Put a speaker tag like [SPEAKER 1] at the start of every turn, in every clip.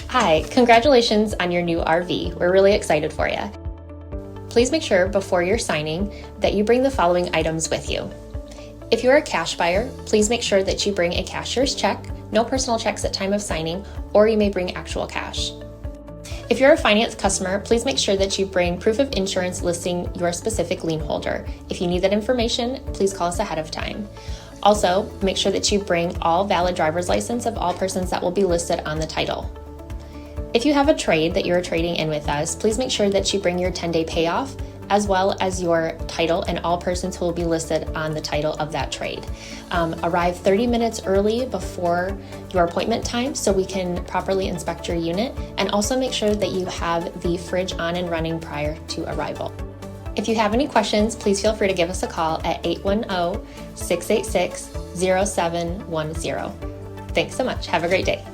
[SPEAKER 1] Hi, congratulations on your new RV. We're really excited for you. Please make sure before you're signing that you bring the following items with you. If you're a cash buyer, please make sure that you bring a cashier's check, no personal checks at time of signing, or you may bring actual cash. If you're a finance customer, please make sure that you bring proof of insurance listing your specific lien holder. If you need that information, please call us ahead of time. Also, make sure that you bring all valid driver's license of all persons that will be listed on the title. If you have a trade that you're trading in with us, please make sure that you bring your 10-day payoff as well as your title and all persons who will be listed on the title of that trade. Arrive 30 minutes early before your appointment time so we can properly inspect your unit, and also make sure that you have the fridge on and running prior to arrival. If you have any questions, please feel free to give us a call at 810-686-0710. Thanks so much. Have a great day.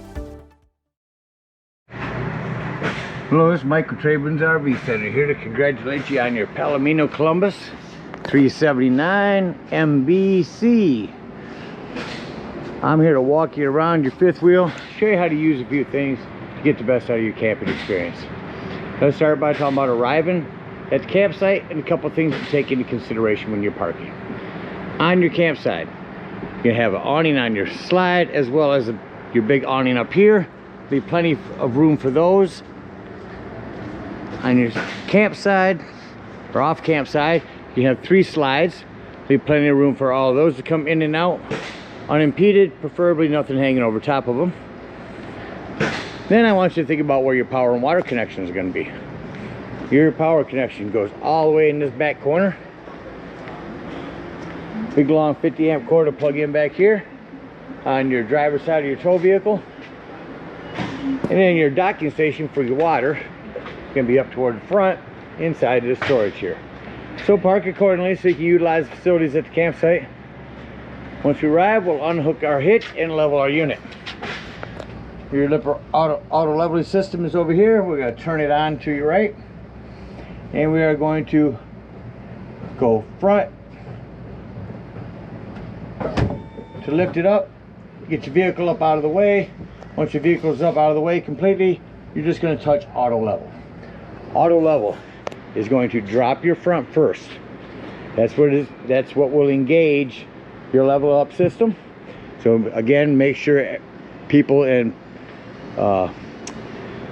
[SPEAKER 2] Hello, this is Michael, TradeWinds RV Center, here to congratulate you on your Palomino Columbus 379 MBC. I'm here to walk you around your fifth wheel, show you how to use a few things to get the best out of your camping experience. Let's start by talking about arriving at the campsite and a couple things to take into consideration when you're parking. On your campsite, you have an awning on your slide as well as your big awning up here. There'll be plenty of room for those. On your campsite or off campsite, you have 3 slides. There'll be plenty of room for all of those to come in and out unimpeded, preferably nothing hanging over top of them. Then I want you to think about where your power and water connection is going to be. Your power connection goes all the way in this back corner. Big long 50 amp cord to plug in back here on your driver's side of your tow vehicle. And then your docking station for your water going to be up toward the front inside the storage here. So park accordingly so you can utilize the facilities at the campsite. Once we arrive, we'll unhook our hitch and level our unit. Your auto leveling system is over here. We're going to turn it on to your right, and we are going to go front to lift it up, get your vehicle up out of the way. Once your vehicle is up out of the way completely, you're just going to touch auto level. Auto level is going to drop your front first. That's what will engage your level up system. So again, make sure people and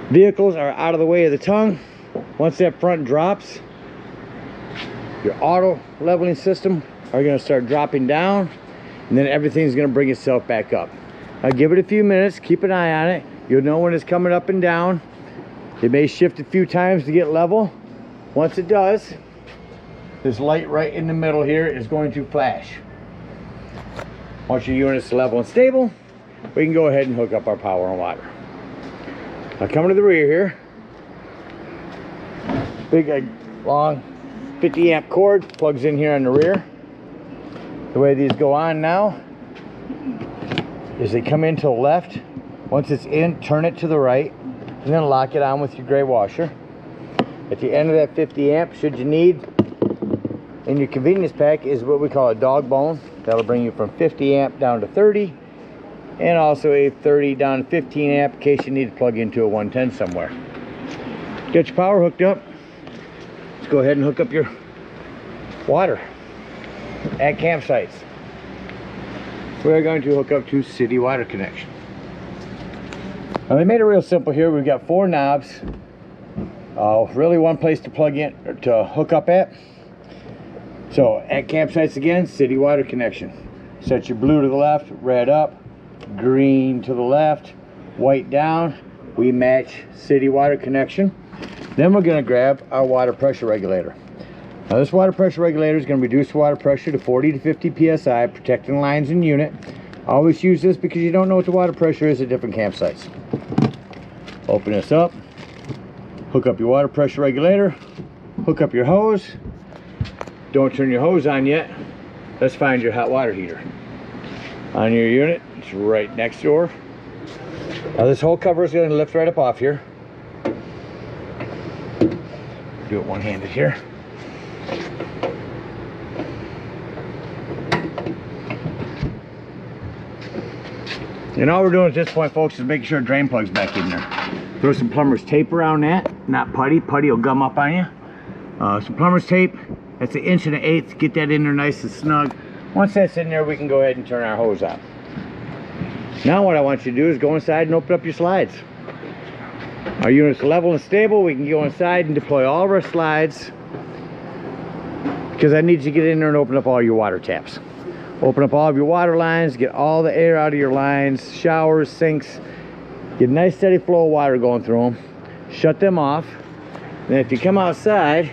[SPEAKER 2] vehicles are out of the way of the tongue. Once that front drops, your auto leveling system are going to start dropping down, and then everything's going to bring itself back up. Now give it a few minutes, keep an eye on it. You'll know when it's coming up and down. It may shift a few times to get level. Once it does, this light right in the middle here is going to flash. Once your unit's level and stable, we can go ahead and hook up our power and water. Now coming to the rear here, big long 50 amp cord plugs in here on the rear. The way these go on now is they come in to the left. Once it's in, turn it to the right, and then lock it on with your gray washer. At the end of that 50 amp, should you need, in your convenience pack is what we call a dog bone. That'll bring you from 50 amp down to 30, and also a 30 down to 15 amp in case you need to plug into a 110 somewhere. Get your power hooked up. Let's go ahead and hook up your water at campsites. We're going to hook up to city water connection. Now they made it real simple here. We've got 4 knobs. Really one place to plug in or to hook up at. So at campsites again, city water connection. Set your blue to the left, red up, green to the left, white down. We match city water connection. Then we're going to grab our water pressure regulator. Now this water pressure regulator is going to reduce the water pressure to 40 to 50 psi, protecting lines and unit. Always use this because you don't know what the water pressure is at different campsites. Open this up, hook up your water pressure regulator, hook up your hose. Don't turn your hose on yet. Let's find your hot water heater. On your unit, it's right next door. Now this whole cover is going to lift right up off here. Do it one-handed here. And all we're doing at this point, folks, is making sure drain plug's back in there. Throw some plumber's tape around that, not putty. Putty will gum up on you. Some plumber's tape, that's 1 1/8. Get that in there nice and snug. Once that's in there, we can go ahead and turn our hose off. Now what I want you to do is go inside and open up your slides. Our unit's level and stable. We can go inside and deploy all of our slides, because I need you to get in there and open up all your water taps. Open up all of your water lines, get all the air out of your lines, showers, sinks. Get a nice steady flow of water going through them. Shut them off. Then if you come outside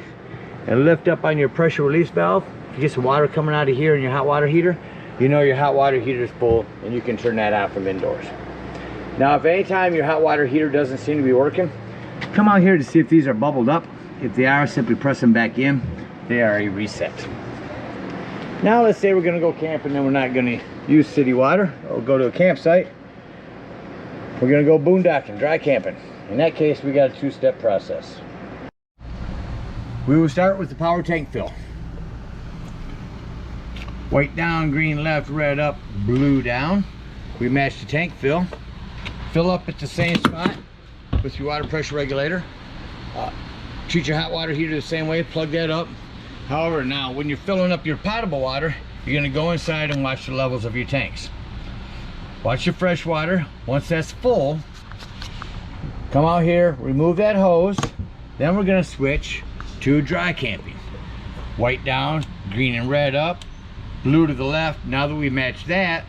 [SPEAKER 2] and lift up on your pressure release valve, if you get some water coming out of here in your hot water heater, you know your hot water heater is full and you can turn that out from indoors. Now if anytime your hot water heater doesn't seem to be working, come out here to see if these are bubbled up. If they are, simply press them back in. They are a reset. Now let's say we're going to go camping and we're not going to use city water, or go to a campsite. We're going to go boondocking, dry camping. In that case, we got a two-step process. We will start with the power tank fill. White down, green left, red up, blue down. We match the tank fill. Fill up at the same spot with your water pressure regulator. Treat your hot water heater the same way, plug that up. However, now when you're filling up your potable water, you're going to go inside and watch the levels of your tanks. Watch your fresh water. Once that's full, come out here, remove that hose. Then we're going to switch to dry camping. White down, green and red up, blue to the left. Now that we match that,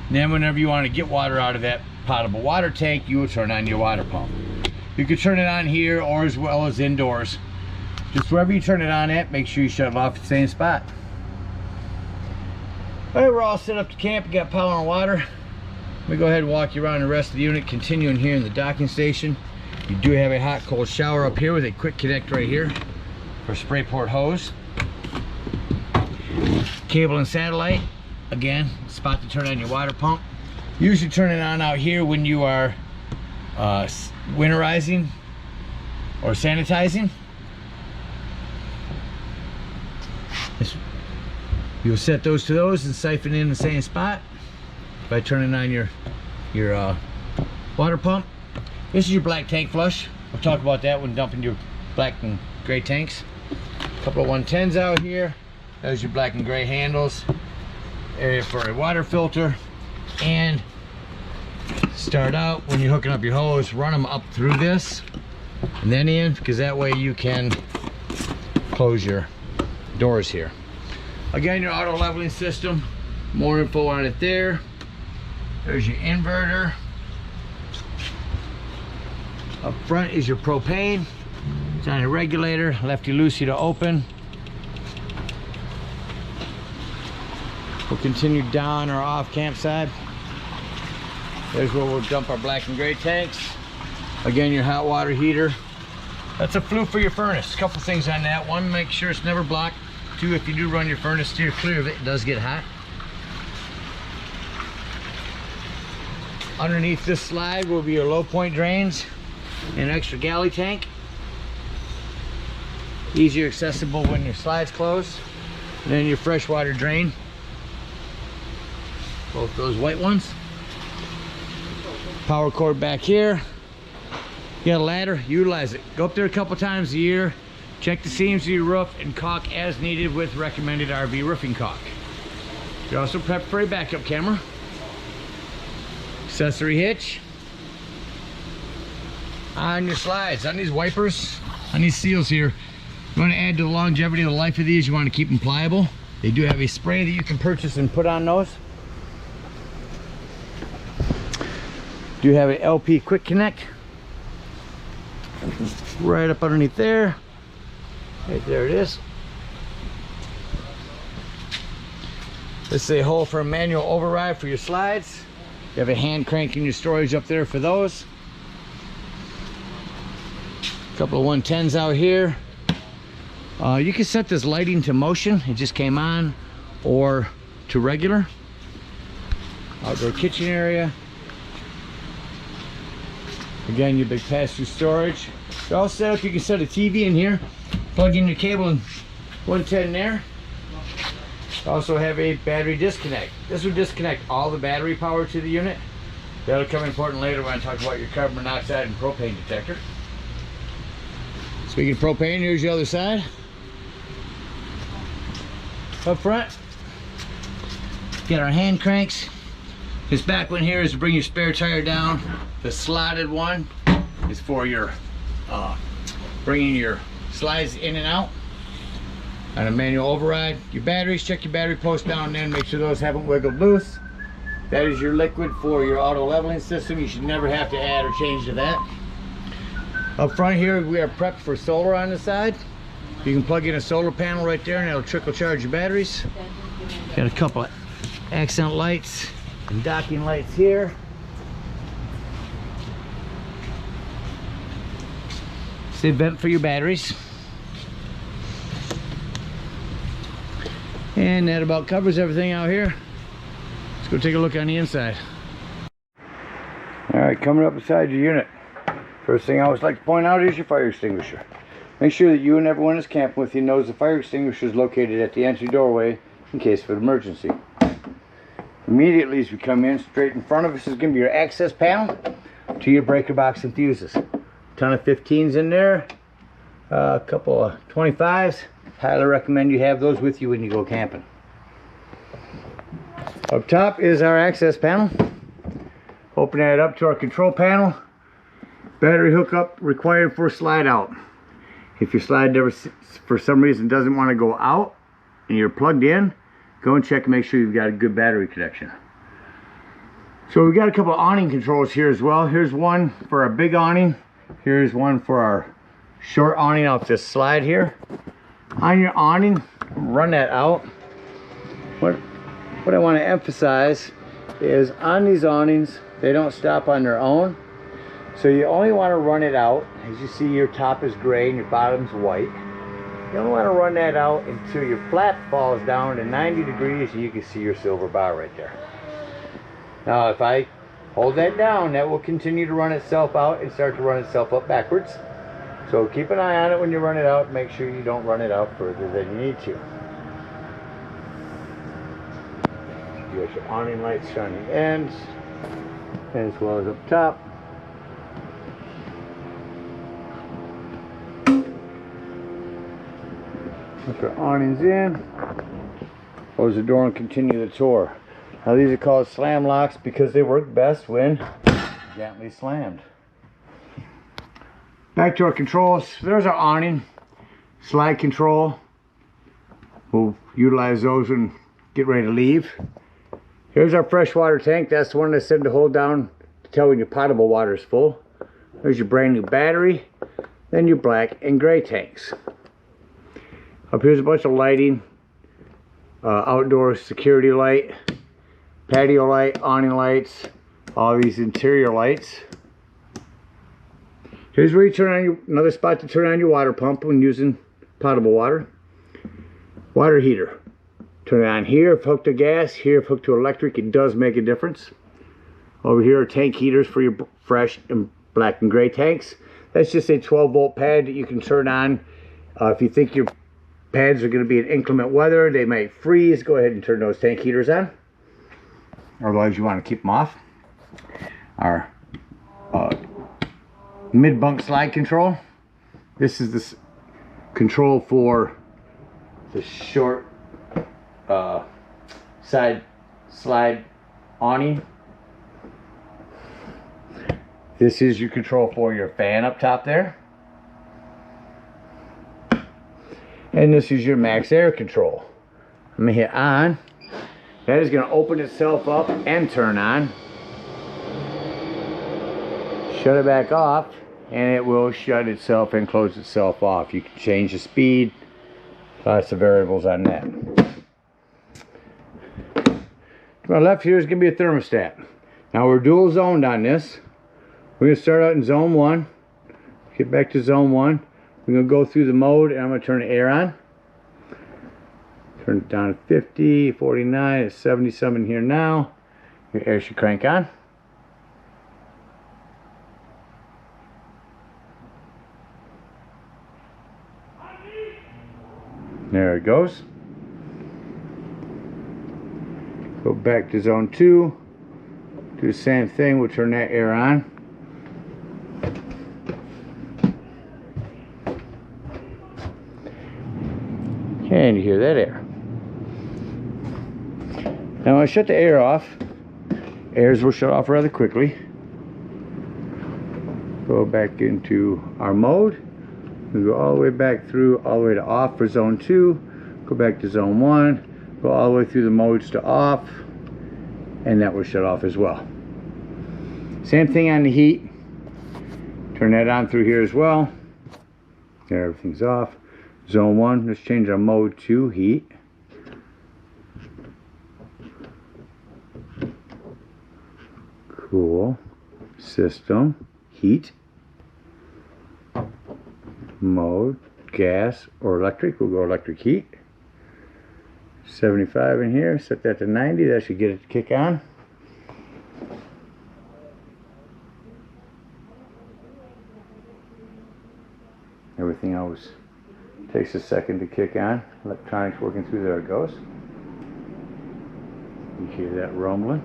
[SPEAKER 2] then whenever you want to get water out of that potable water tank, you will turn on your water pump. You can turn it on here or as well as indoors. Just wherever you turn it on at, make sure you shut it off at the same spot. All right, we're all set up to camp. You got power and water. Let me go ahead and walk you around the rest of the unit, continuing here in the docking station. You do have a hot cold shower up here with a quick connect right here for spray port hose. Cable and satellite, again, spot to turn on your water pump. Usually turn it on out here when you are winterizing or sanitizing. You'll set those to those and siphon in the same spot by turning on your water pump. This is your black tank flush. We'll talk about that when dumping your black and gray tanks. A couple of 110s out here. There's your black and gray handles. Area for a water filter. And start out when you're hooking up your hose, run them up through this and then in, because that way you can close your doors here. Again, your auto leveling system, more info on it there. There's your inverter. Up front is your propane. It's on a regulator, lefty loosey to open. We'll continue down our off campsite. There's where we'll dump our black and gray tanks. Again, your hot water heater. That's a flue for your furnace. A couple things on that. One, make sure it's never blocked. Two, if you do run your furnace, steer clear of it. It does get hot. Underneath this slide will be your low point drains and extra galley tank. Easier accessible when your slide's closed. And then your freshwater drain. Both those white ones. Power cord back here. You got a ladder, utilize it. Go up there a couple times a year. Check the seams of your roof and caulk as needed with recommended RV roofing caulk. You're also prepped for a backup camera. Accessory hitch. On your slides, on these wipers, on these seals here, you want to add to the longevity of the life of these, you want to keep them pliable. They do have a spray that you can purchase and put on those. Do have an LP quick connect right up underneath there. Right there it is. This is a hole for a manual override for your slides. You have a hand crank in your storage up there for those. A couple of 110s out here. You can set this lighting to motion, it just came on, or to regular. Outdoor kitchen area. Again, your big pass-through storage. You're all set up. You can set a TV in here, plug in your cable and 110 there. Also have a battery disconnect. This would disconnect all the battery power to the unit. That'll come important later when I talk about your carbon monoxide and propane detector. Speaking of propane, here's the other side. Up front, got our hand cranks. This back one here is to bring your spare tire down. The slotted one is for your bringing your slides in and out. On a manual override, your batteries, check your battery post now and then, make sure those haven't wiggled loose. That is your liquid for your auto leveling system. You should never have to add or change to that. Up front here, we are prepped for solar on the side. You can plug in a solar panel right there and it'll trickle charge your batteries. Got a couple of accent lights and docking lights here. It's the vent for your batteries. And that about covers everything out here. Let's go take a look on the inside. All right, coming up beside your unit. First thing I always like to point out is your fire extinguisher. Make sure that you and everyone that's camping with you knows the fire extinguisher is located at the entry doorway in case of an emergency. Immediately as we come in, straight in front of us is going to be your access panel to your breaker box and fuses. A ton of 15s in there, a couple of 25s. Highly recommend you have those with you when you go camping. Up top is our access panel. Open that up to our control panel. Battery hookup required for slide out. If your slide never, for some reason, doesn't want to go out and you're plugged in, go and check and make sure you've got a good battery connection. So we've got a couple of awning controls here as well. Here's one for our big awning. Here's one for our short awning off this slide here. On your awning, run that out. What I want to emphasize is on these awnings, they don't stop on their own. So you only want to run it out. As you see, your top is gray and your bottom's white. You only want to run that out until your flap falls down to 90 degrees and you can see your silver bar right there. Now if I hold that down, that will continue to run itself out and start to run itself up backwards. So keep an eye on it when you run it out. Make sure you don't run it out further than you need to. You got your awning lights on the ends as well as up top. Put our awnings in, close the door and continue the tour. Now these are called slam locks because they work best when gently slammed. Back to our controls. There's our awning, slide control. We'll utilize those and get ready to leave. Here's our freshwater tank. That's the one that's said to hold down to tell when your potable water is full. There's your brand new battery, then your black and gray tanks. Up here's a bunch of lighting, outdoor security light, patio light, awning lights, all these interior lights. Here's where you turn on another spot to turn on your water pump when using potable water. Water heater. Turn it on here if hooked to gas, here if hooked to electric. It does make a difference. Over here are tank heaters for your fresh and black and gray tanks. That's just a 12-volt pad that you can turn on. If you think your pads are going to be in inclement weather, they might freeze, go ahead and turn those tank heaters on. Otherwise you want to keep them off. Our mid-bunk slide control. This is the control for the short side slide awning. This is your control for your fan up top there. And this is your max air control. Let me hit on. That is going to open itself up and turn on. Shut it back off and it will shut itself and close itself off. You can change the speed. Lots of variables on that. To my left here is going to be a thermostat. Now we're dual zoned on this. We're going to start out in zone 1. Get back to zone 1. We're going to go through the mode and I'm going to turn the air on. Turn it down to 50, 49, it's 70 something here now. Your air should crank on. There it goes. Go back to zone 2. Do the same thing, we'll turn that air on. And you hear that air. Now when I shut the air off, airs will shut off rather quickly. Go back into our mode. We go all the way back through, all the way to off for zone 2. Go back to zone 1. Go all the way through the modes to off. And that will shut off as well. Same thing on the heat. Turn that on through here as well. There, everything's off. Zone 1, let's change our mode to heat. Cool. System, heat. Mode, gas or electric, we'll go electric heat. 75 in here, set that to 90, that should get it to kick on. Everything else takes a second to kick on. Electronics working through, there it goes. You hear that rumbling.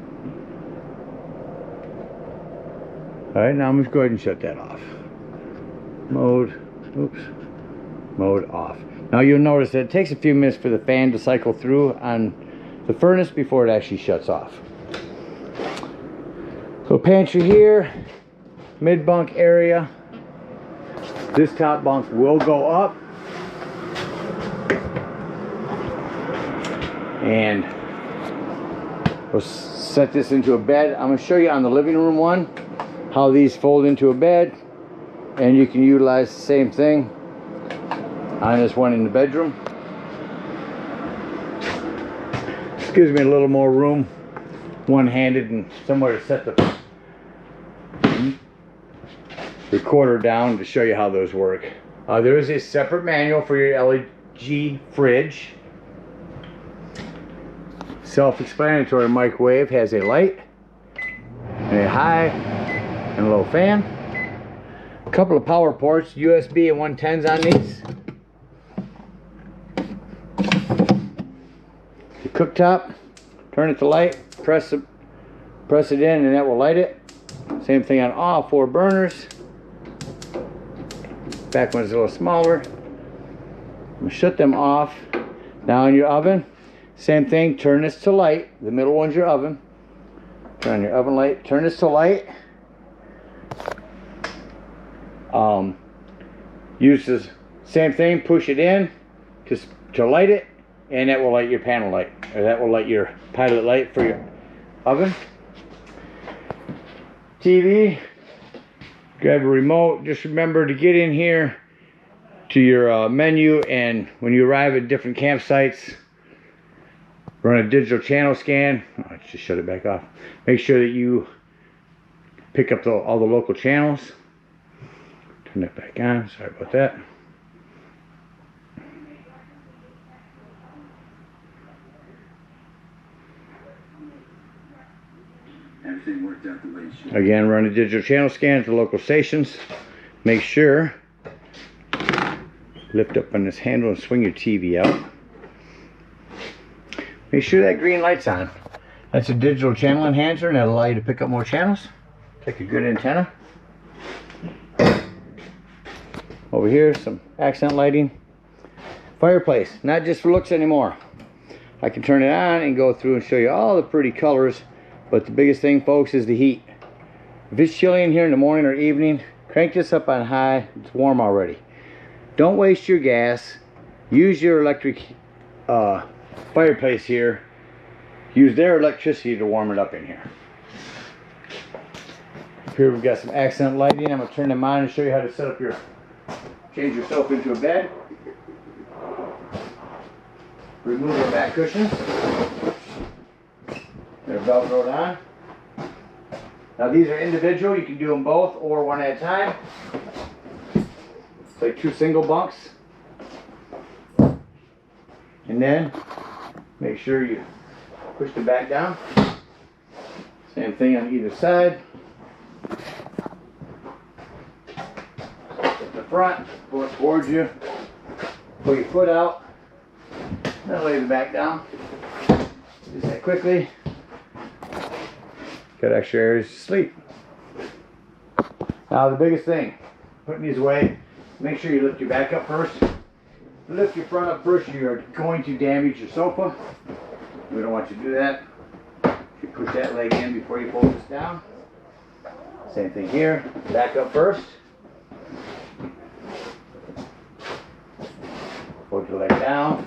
[SPEAKER 2] Alright, now I'm just go ahead and shut that off. Mode, oops, mode off. Now you'll notice that it takes a few minutes for the fan to cycle through on the furnace before it actually shuts off. So pantry here, mid bunk area. This top bunk will go up. And we'll set this into a bed. I'm going to show you on the living room one how these fold into a bed. And you can utilize the same thing on this one in the bedroom. This gives me a little more room, one-handed, and somewhere to set the recorder down to show you how those work. There is a separate manual for your LG fridge. Self-explanatory. Microwave has a light and a high and a low fan. A couple of power ports, USB and 110s on these. The cooktop, turn it to light, press it in, and that will light it. Same thing on all 4 burners. Back one's a little smaller. I'm gonna shut them off. Now in your oven, same thing, turn this to light. The middle one's your oven. Turn on your oven light, turn this to light. Use the same thing, push it in to light it, and that will light your panel light, or that will light your pilot light for your oven. TV, grab a remote. Just remember to get in here to your menu, and when you arrive at different campsites, run a digital channel scan. Oh, just shut it back off. Make sure that you pick up all the local channels. Turn that back on. Sorry about that.
[SPEAKER 3] Everything worked out the way it should.
[SPEAKER 2] Again, run a digital channel scan at the local stations. Make sure, lift up on this handle and swing your TV out. Make sure that green light's on. That's a digital channel enhancer, and that'll allow you to pick up more channels. Take a good antenna. Over here, some accent lighting. Fireplace, not just for looks anymore. I can turn it on and go through and show you all the pretty colors, but the biggest thing, folks, is the heat. If it's chilly in here in the morning or evening, crank this up on high. It's warm already. Don't waste your gas. Use your electric fireplace here. Use their electricity to warm it up in here. Up here we've got some accent lighting. I'm going to turn them on and show you how to set up your, change yourself into a bed. Remove the back cushions. They're velcroed on. Now these are individual. You can do them both or one at a time. It's like 2 single bunks. And then make sure you push the back down. Same thing on either side. At the front, go it towards you. Pull your foot out. Then lay the back down. Do that quickly. Got extra areas to sleep. Now the biggest thing, putting these away, make sure you lift your back up first. Lift your front up first, you're going to damage your sofa. We don't want you to do that. You push that leg in before you fold this down. Same thing here, back up first. Fold your leg down,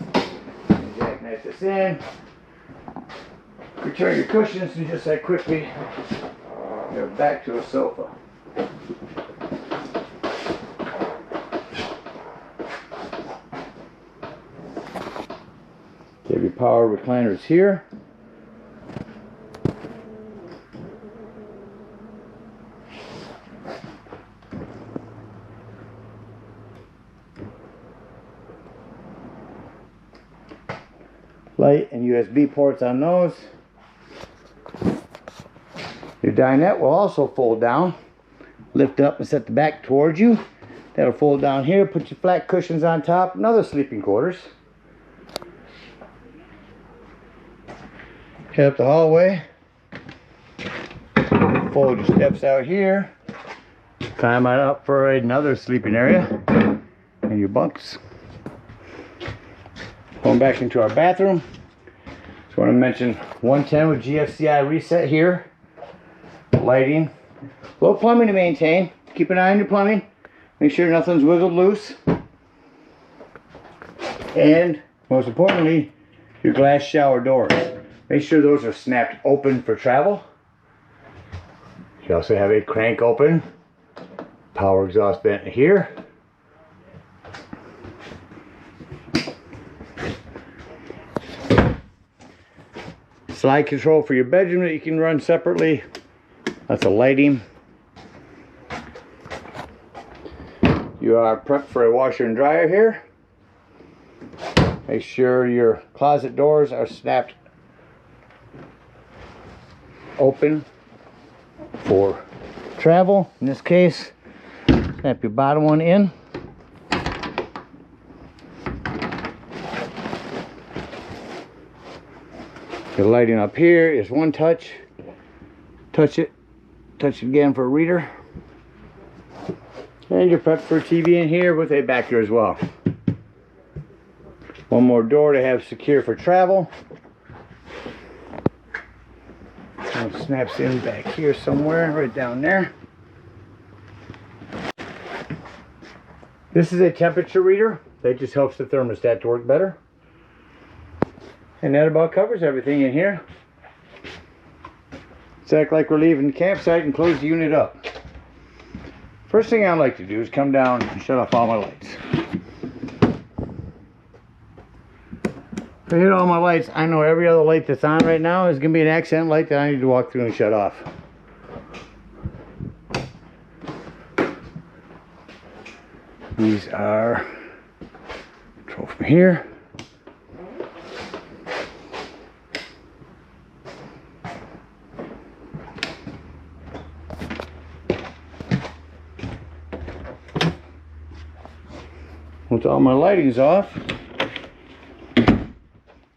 [SPEAKER 2] jackknife this in. Return your cushions and just that quickly, you're back to a sofa. You have your power recliners here. Light and USB ports on those. Your dinette will also fold down. Lift up and set the back towards you. That'll fold down here. Put your flat cushions on top. Another sleeping quarters. Head up the hallway. Fold your steps out here. Climb on up for another sleeping area. And your bunks. Going back into our bathroom. Just want to mention 110 with GFCI reset here. Lighting. Low plumbing to maintain. Keep an eye on your plumbing. Make sure nothing's wiggled loose. And most importantly, your glass shower doors. Make sure those are snapped open for travel. You also have a crank open. Power exhaust vent here. Slide control for your bedroom that you can run separately. That's a lighting. You are prepped for a washer and dryer here. Make sure your closet doors are snapped open for travel. In this case, snap your bottom one in. The lighting up here is one touch. Touch it again for a reader. And you're prepped for a TV in here with a back door as well. One more door to have secure for travel. And it snaps in back here somewhere, right down there. This is a temperature reader. That just helps the thermostat to work better. And that about covers everything in here. Let's act like we're leaving the campsite and close the unit up. First thing I like to do is come down and shut off all my lights. If I hit all my lights, I know every other light that's on right now is going to be an accent light that I need to walk through and shut off. These are control from here. Once all my lighting's off,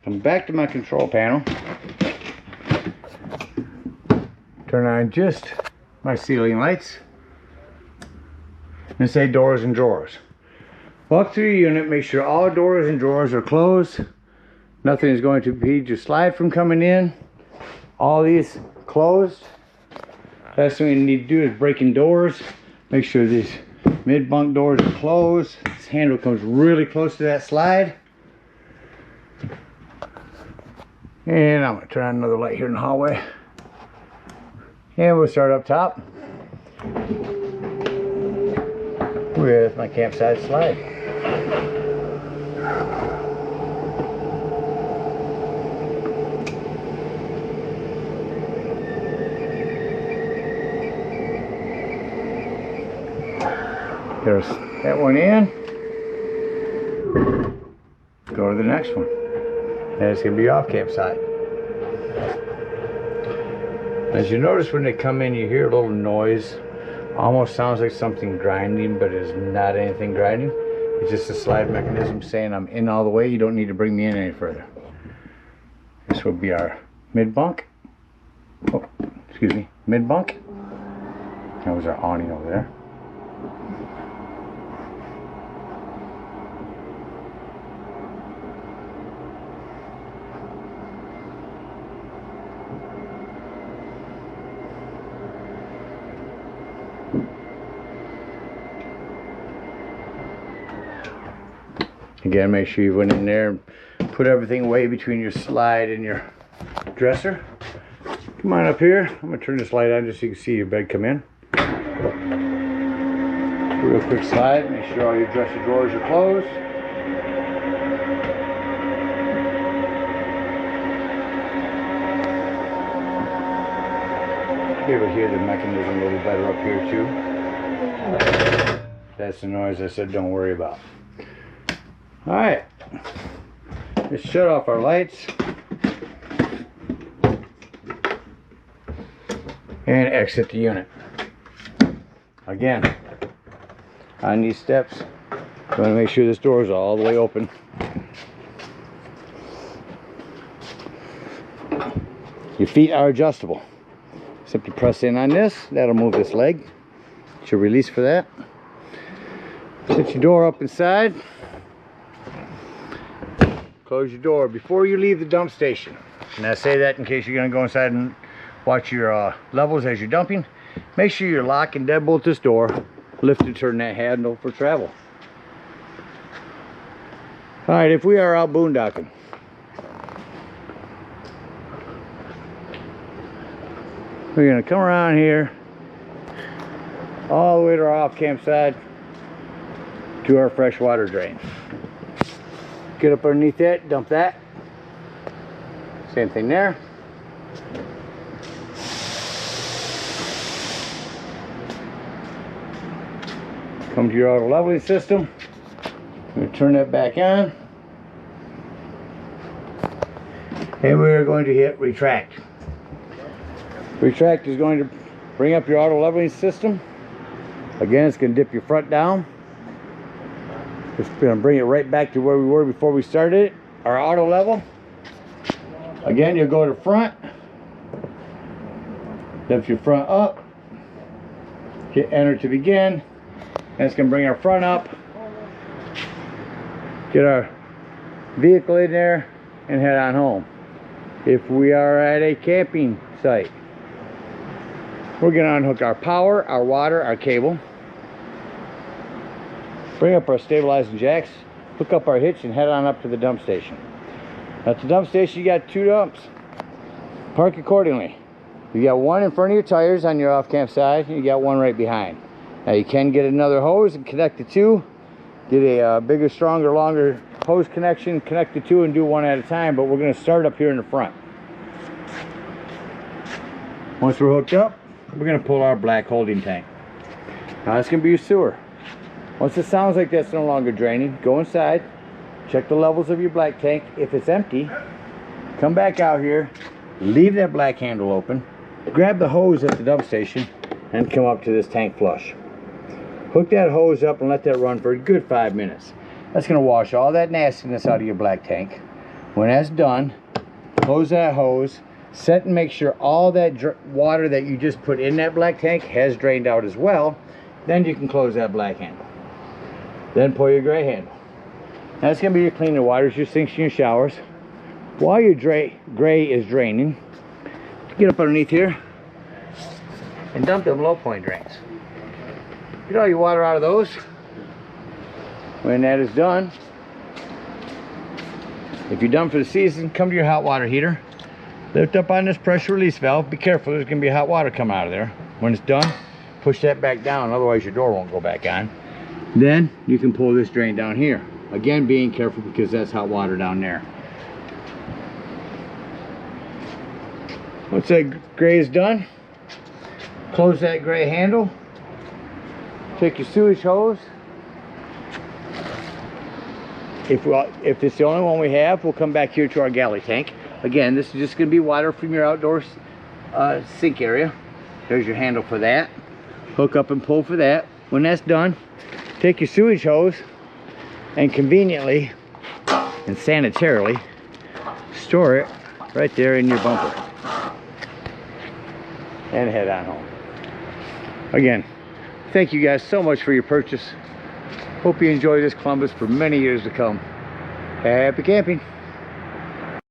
[SPEAKER 2] come back to my control panel, turn on just my ceiling lights, and say doors and drawers. Walk through your unit, make sure all doors and drawers are closed. Nothing is going to impede your slide from coming in. All these closed. Last thing you need to do is break in doors. Make sure these mid-bunk doors are closed. This handle comes really close to that slide. And I'm going to turn on another light here in the hallway. And we'll start up top with my campsite slide. There's that one in. Go to the next one. And it's going to be off campsite. As you notice, when they come in, you hear a little noise. Almost sounds like something grinding, but it's not anything grinding. It's just a slide mechanism saying I'm in all the way. You don't need to bring me in any further. This will be our mid bunk. Oh, excuse me, mid bunk. That was our awning over there. Again, make sure you went in there and put everything away between your slide and your dresser. Come on up here. I'm gonna turn this light on just so you can see your bed come in. Real quick slide. Make sure all your dresser drawers are closed. Be able to hear the mechanism a little better up here too. That's the noise I said don't worry about. Alright, let's shut off our lights and exit the unit. Again, on these steps, you want to make sure this door is all the way open. Your feet are adjustable. Simply press in on this, that'll move this leg. It's your release for that. Set your door up inside. Close your door before you leave the dump station. And I say that in case you're going to go inside and watch your levels as you're dumping. Make sure you're lock and deadbolt this door. Lift and turn that handle for travel. Alright, if we are out boondocking, we're going to come around here all the way to our off campsite to our freshwater drain. Get up underneath that, dump that. Same thing there. Come to your auto leveling system. I'm going to turn that back on. And we're going to hit retract. Retract is going to bring up your auto leveling system. Again, it's going to dip your front down. It's going to bring it right back to where we were before we started it, our auto level. Again, you'll go to front, lift your front up, hit enter to begin, and it's going to bring our front up, get our vehicle in there, and head on home. If we are at a camping site, we're going to unhook our power, our water, our cable. Bring up our stabilizing jacks, hook up our hitch, and head on up to the dump station. At the dump station, you got 2 dumps. Park accordingly. You got one in front of your tires on your off-camp side, and you got one right behind. Now you can get another hose and connect the 2. Get a bigger, stronger, longer hose connection, connect the 2 and do one at a time, but we're going to start up here in the front. Once we're hooked up, we're going to pull our black holding tank. Now it's going to be your sewer. Once it sounds like that's no longer draining, go inside, check the levels of your black tank. If it's empty, come back out here, leave that black handle open, grab the hose at the dump station, and come up to this tank flush. Hook that hose up and let that run for a good 5 minutes. That's going to wash all that nastiness out of your black tank. When that's done, close that hose, set and make sure all that water that you just put in that black tank has drained out as well. Then you can close that black handle. Then pull your gray handle. That's going to be your cleaner waters, your sinks, and your showers. While your gray is draining, get up underneath here and dump them low point drains. Get all your water out of those. When that is done, if you're done for the season, come to your hot water heater. Lift up on this pressure release valve. Be careful, there's going to be hot water coming out of there. When it's done, push that back down, otherwise your door won't go back on. Then you can pull this drain down here. Again, being careful because that's hot water down there. Once that gray is done, close that gray handle. Take your sewage hose. If it's the only one we have, we'll come back here to our galley tank. Again, this is just going to be water from your outdoor sink area. There's your handle for that. Hook up and pull for that. When that's done, take your sewage hose and conveniently and sanitarily store it right there in your bumper. and head on home. Again, thank you guys so much for your purchase. Hope you enjoy this Columbus for many years to come. Happy camping.